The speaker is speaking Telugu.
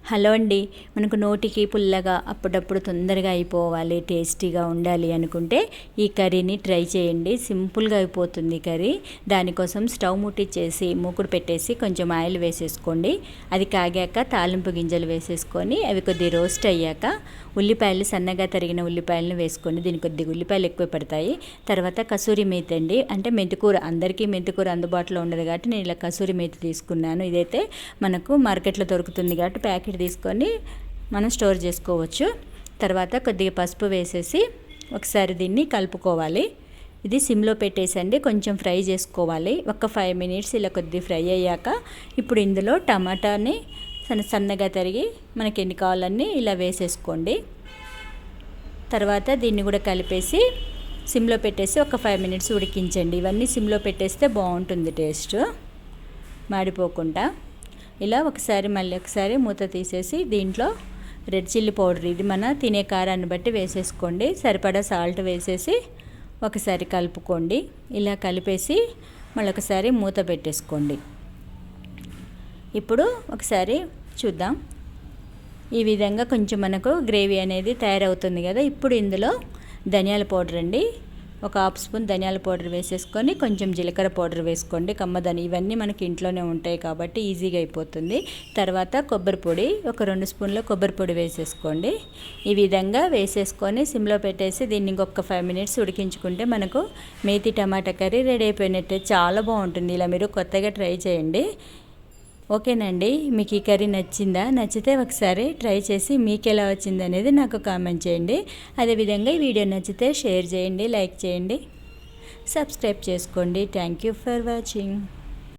హలో అండి, మనకు నోటికి పుల్లగా అప్పుడప్పుడు తొందరగా అయిపోవాలి, టేస్టీగా ఉండాలి అనుకుంటే ఈ కర్రీని ట్రై చేయండి. సింపుల్గా అయిపోతుంది కర్రీ. దానికోసం స్టవ్ ముట్టించేసి మూకుడు పెట్టేసి కొంచెం ఆయిల్ వేసేసుకోండి. అది కాగాక తాలింపు గింజలు వేసేసుకొని అవి కొద్ది రోస్ట్ అయ్యాక ఉల్లిపాయలు, సన్నగా తరిగిన ఉల్లిపాయలను వేసుకోండి. దీనికి కొద్దిగా ఉల్లిపాయలు ఎక్కువ పడతాయి. తర్వాత కసూరి మేతి అండి, అంటే మెంతికూర. అందరికీ మెంతికూర అందుబాటులో ఉండదు కాబట్టి నేను ఇలా కసూరి మేతి తీసుకున్నాను. ఇదైతే మనకు మార్కెట్లో దొరుకుతుంది కాబట్టి ప్యాకెట్ తీసుకొని మనం స్టోర్ చేసుకోవచ్చు. తర్వాత కొద్దిగా పసుపు వేసేసి ఒకసారి దీన్ని కలుపుకోవాలి. ఇది సిమ్లో పెట్టేసండి కొంచెం ఫ్రై చేసుకోవాలి. ఒక 5 మినిట్స్ ఇలా కొద్దిగా ఫ్రై అయ్యాక ఇప్పుడు ఇందులో టమాటాని సన్నగా తరిగి మనకి ఎన్ని కావాలన్నీ ఇలా వేసేసుకోండి. తర్వాత దీన్ని కూడా కలిపేసి సిమ్లో పెట్టేసి ఒక 5 మినిట్స్ ఉడికించండి. ఇవన్నీ సిమ్లో పెట్టేస్తే బాగుంటుంది టేస్ట్, మాడిపోకుండా. ఇలా మళ్ళీ ఒకసారి మూత తీసేసి దీంట్లో రెడ్ చిల్లీ పౌడర్, ఇది మన తినే కారాన్ని బట్టి వేసేసుకోండి. సరిపడా సాల్ట్ వేసేసి ఒకసారి కలుపుకోండి. ఇలా కలిపేసి మళ్ళీ ఒకసారి మూత పెట్టేసుకోండి. ఇప్పుడు ఒకసారి చూద్దాం. ఈ విధంగా కొంచెం మనకు గ్రేవీ అనేది తయారవుతుంది కదా. ఇప్పుడు ఇందులో ధనియాల పౌడర్ అండి, ఒక హాఫ్ స్పూన్ ధనియాల పౌడర్ వేసేసుకొని కొంచెం జీలకర్ర పౌడర్ వేసుకోండి. కమ్మదని ఇవన్నీ మనకి ఇంట్లోనే ఉంటాయి కాబట్టి ఈజీగా అయిపోతుంది. తర్వాత కొబ్బరి పొడి, ఒక 2 స్పూన్ల కొబ్బరి పొడి వేసేసుకోండి. ఈ విధంగా వేసేసుకొని సిమ్లో పెట్టేసి దీన్ని ఇంకొక 5 మినిట్స్ ఉడికించుకుంటే మనకు మేతి టమాటా కర్రీ రెడీ అయిపోయినట్టే. చాలా బాగుంటుంది. ఇలా మీరు కొత్తగా ట్రై చేయండి. ఓకేనండి, మీకు ఈ కర్రీ నచ్చిందా? నచ్చితే ఒకసారి ట్రై చేసి మీకు ఎలా వచ్చింది అనేది నాకు కామెంట్ చేయండి. అదేవిధంగా ఈ వీడియో నచ్చితే షేర్ చేయండి, లైక్ చేయండి, సబ్స్క్రైబ్ చేసుకోండి. Thank you for watching.